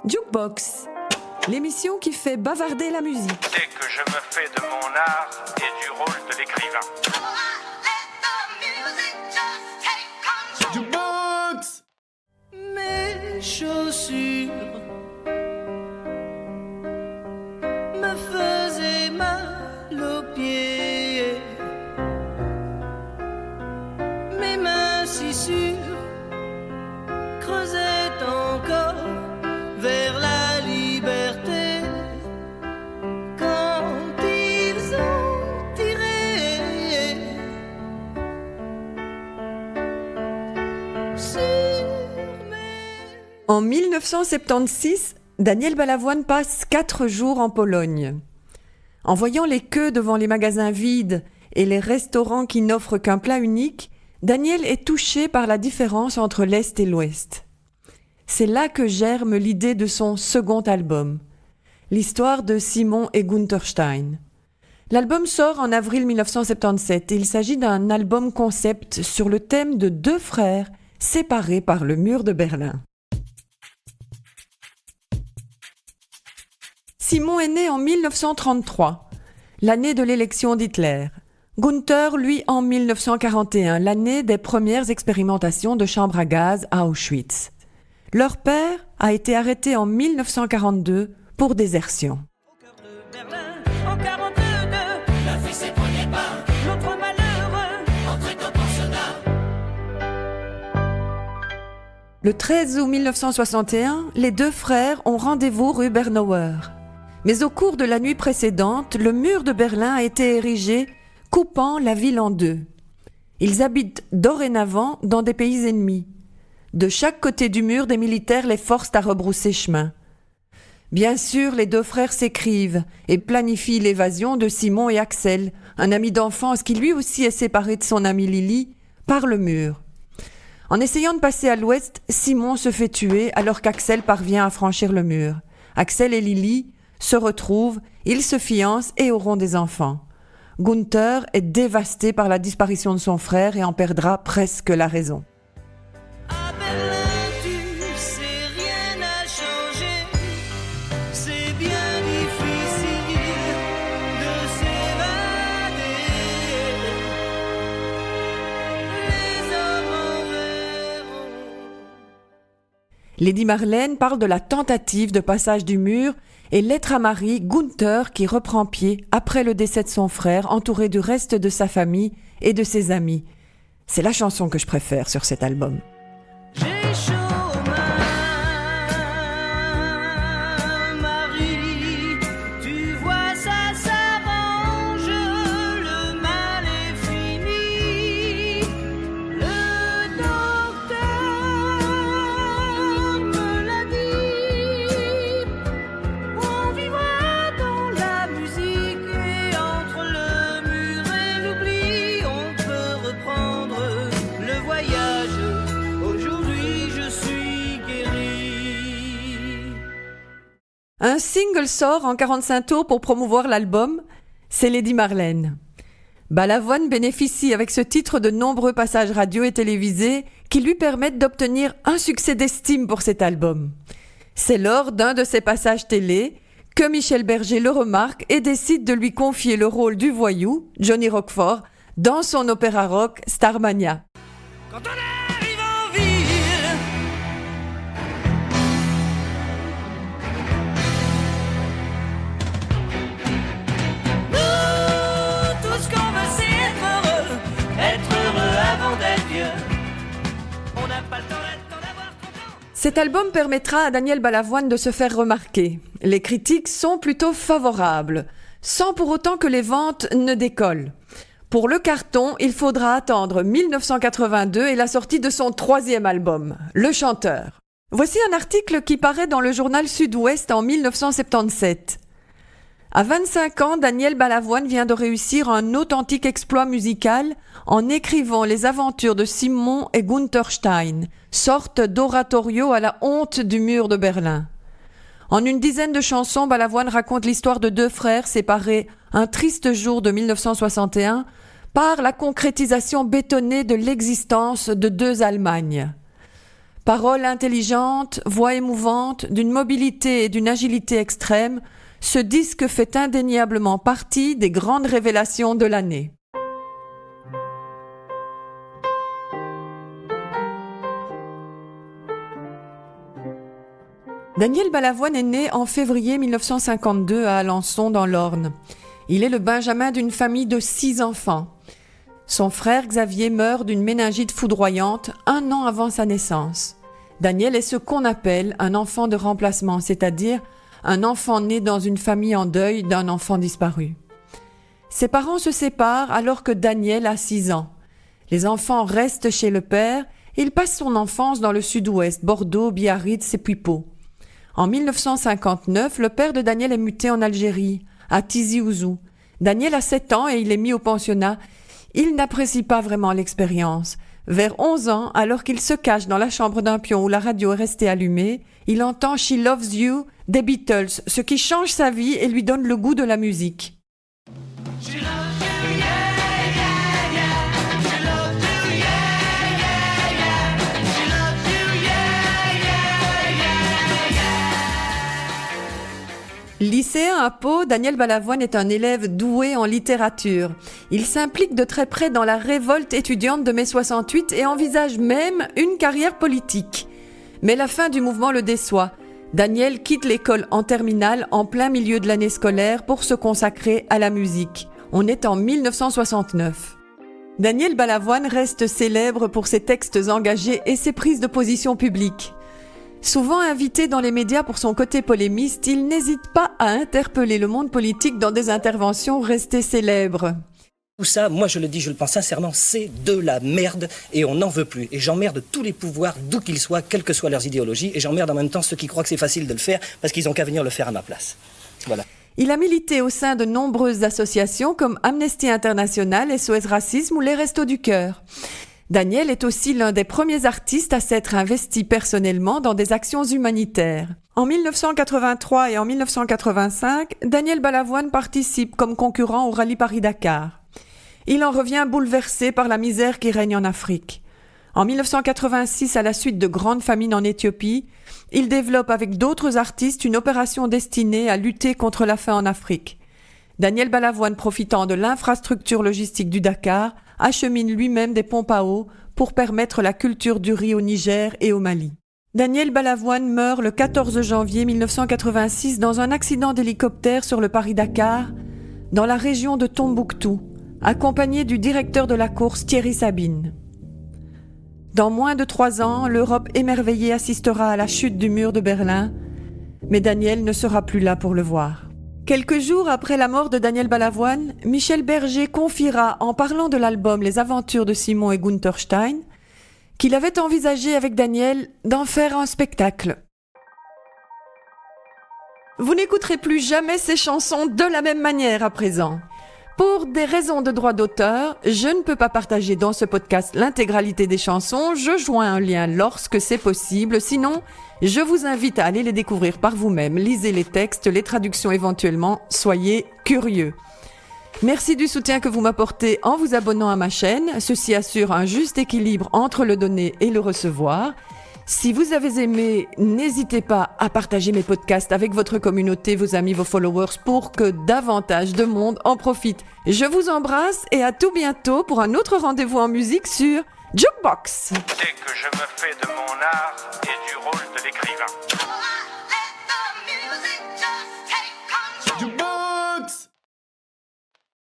Jukebox, l'émission qui fait bavarder la musique. Dès que je me fais de mon art et du rôle de l'écrivain. Jukebox. Mes chaussures me faisaient mal aux pieds, mes mains si sûres creusaient encore vers la liberté quand ils ont tiré sur mes... En 1976, Daniel Balavoine passe 4 jours en Pologne. En voyant les queues devant les magasins vides et les restaurants qui n'offrent qu'un plat unique, Daniel est touché par la différence entre l'Est et l'Ouest. C'est là que germe l'idée de son second album, l'histoire de Simon et Gunther Stein. L'album sort en avril 1977 et il s'agit d'un album concept sur le thème de 2 frères séparés par le mur de Berlin. Simon est né en 1933, l'année de l'élection d'Hitler. Gunther, lui, en 1941, l'année des premières expérimentations de chambre à gaz à Auschwitz. Leur père a été arrêté en 1942 pour désertion. Au cœur de Berlin, en 42, La vie s'éprenait pas, l'autre malheureux. entrait au pensionnat. Le 13 août 1961, les 2 frères ont rendez-vous rue Bernauer. Mais au cours de la nuit précédente, le mur de Berlin a été érigé, coupant la ville en 2. Ils habitent dorénavant dans des pays ennemis. De chaque côté du mur, des militaires les forcent à rebrousser chemin. Bien sûr, les 2 frères s'écrivent et planifient l'évasion de Simon et Axel, un ami d'enfance qui lui aussi est séparé de son amie Lily, par le mur. En essayant de passer à l'ouest, Simon se fait tuer alors qu'Axel parvient à franchir le mur. Axel et Lily se retrouvent, ils se fiancent et auront des enfants. Gunther est dévasté par la disparition de son frère et en perdra presque la raison. À Berlin, tu sais, rien n'a changé. C'est bien difficile de s'évader. Les hommes en verront. Lady Marlène parle de la tentative de passage du mur et lettre à Marie, Gunther qui reprend pied après le décès de son frère, entouré du reste de sa famille et de ses amis. C'est la chanson que je préfère sur cet album. J'ai chaud aux mains, Marie. Tu vois, ça s'arrange, le mal est fini. Le docteur me l'a dit. On vivra dans la musique et entre le mur et l'oubli, on peut reprendre le voyage. Aujourd'hui, je suis guéri. Un single sort en 45 tours pour promouvoir l'album, c'est Lady Marlène. Balavoine bénéficie avec ce titre de nombreux passages radio et télévisés qui lui permettent d'obtenir un succès d'estime pour cet album. C'est lors d'un de ces passages télé que Michel Berger le remarque et décide de lui confier le rôle du voyou, Johnny Roquefort, dans son opéra rock Starmania. Quand on arrive en ville, nous, tout ce qu'on veut, c'est être heureux avant d'être vieux. On n'a pas le temps d'avoir 30 ans. Cet album permettra à Daniel Balavoine de se faire remarquer. Les critiques sont plutôt favorables, sans pour autant que les ventes ne décollent. Pour le carton, il faudra attendre 1982 et la sortie de son 3e album, Le Chanteur. Voici un article qui paraît dans le journal Sud-Ouest en 1977. À 25 ans, Daniel Balavoine vient de réussir un authentique exploit musical en écrivant les aventures de Simon et Gunther Stein, sorte d'oratorio à la honte du mur de Berlin. En une dizaine de chansons, Balavoine raconte l'histoire de 2 frères séparés un triste jour de 1961 par la concrétisation bétonnée de l'existence de 2 Allemagnes. Paroles intelligentes, voix émouvantes, d'une mobilité et d'une agilité extrême, ce disque fait indéniablement partie des grandes révélations de l'année. Daniel Balavoine est né en février 1952 à Alençon dans l'Orne. Il est le benjamin d'une famille de 6 enfants. Son frère Xavier meurt d'une méningite foudroyante 1 an avant sa naissance. Daniel est ce qu'on appelle un enfant de remplacement, c'est-à-dire un enfant né dans une famille en deuil d'un enfant disparu. Ses parents se séparent alors que Daniel a 6 ans. Les enfants restent chez le père et il passe son enfance dans le sud-ouest, Bordeaux, Biarritz et puis Pau. En 1959, le père de Daniel est muté en Algérie, à Tizi Ouzou. Daniel a 7 ans et il est mis au pensionnat. Il n'apprécie pas vraiment l'expérience. Vers 11 ans, alors qu'il se cache dans la chambre d'un pion où la radio est restée allumée, il entend « She Loves You » des Beatles, ce qui change sa vie et lui donne le goût de la musique. She loves you, yeah, yeah, yeah. She loves you, yeah, yeah, yeah. She loves you, yeah, yeah, yeah, yeah. Lycéen à Pau, Daniel Balavoine est un élève doué en littérature. Il s'implique de très près dans la révolte étudiante de mai 68 et envisage même une carrière politique. Mais la fin du mouvement le déçoit. Daniel quitte l'école en terminale en plein milieu de l'année scolaire pour se consacrer à la musique. On est en 1969. Daniel Balavoine reste célèbre pour ses textes engagés et ses prises de position publiques. Souvent invité dans les médias pour son côté polémiste, il n'hésite pas à interpeller le monde politique dans des interventions restées célèbres. Tout ça, moi je le dis, je le pense sincèrement, c'est de la merde et on n'en veut plus. Et j'emmerde tous les pouvoirs, d'où qu'ils soient, quelles que soient leurs idéologies, et j'emmerde en même temps ceux qui croient que c'est facile de le faire parce qu'ils n'ont qu'à venir le faire à ma place. Voilà. Il a milité au sein de nombreuses associations comme Amnesty International, SOS Racisme ou les Restos du Cœur. Daniel est aussi l'un des premiers artistes à s'être investi personnellement dans des actions humanitaires. En 1983 et en 1985, Daniel Balavoine participe comme concurrent au Rallye Paris-Dakar. Il en revient bouleversé par la misère qui règne en Afrique. En 1986, à la suite de grandes famines en Éthiopie, il développe avec d'autres artistes une opération destinée à lutter contre la faim en Afrique. Daniel Balavoine, profitant de l'infrastructure logistique du Dakar, achemine lui-même des pompes à eau pour permettre la culture du riz au Niger et au Mali. Daniel Balavoine meurt le 14 janvier 1986 dans un accident d'hélicoptère sur le Paris-Dakar, dans la région de Tombouctou, accompagné du directeur de la course Thierry Sabine. Dans moins de 3 ans, l'Europe émerveillée assistera à la chute du mur de Berlin, mais Daniel ne sera plus là pour le voir. Quelques jours après la mort de Daniel Balavoine, Michel Berger confiera, en parlant de l'album Les aventures de Simon et Gunther Stein, qu'il avait envisagé avec Daniel d'en faire un spectacle. Vous n'écouterez plus jamais ces chansons de la même manière à présent. Pour des raisons de droit d'auteur, je ne peux pas partager dans ce podcast l'intégralité des chansons. Je joins un lien lorsque c'est possible. Sinon, je vous invite à aller les découvrir par vous-même. Lisez les textes, les traductions éventuellement. Soyez curieux. Merci du soutien que vous m'apportez en vous abonnant à ma chaîne. Ceci assure un juste équilibre entre le donner et le recevoir. Si vous avez aimé, n'hésitez pas à partager mes podcasts avec votre communauté, vos amis, vos followers pour que davantage de monde en profite. Je vous embrasse et à tout bientôt pour un autre rendez-vous en musique sur Jukebox. Dès que je me fais de mon art et du rôle de l'écrivain.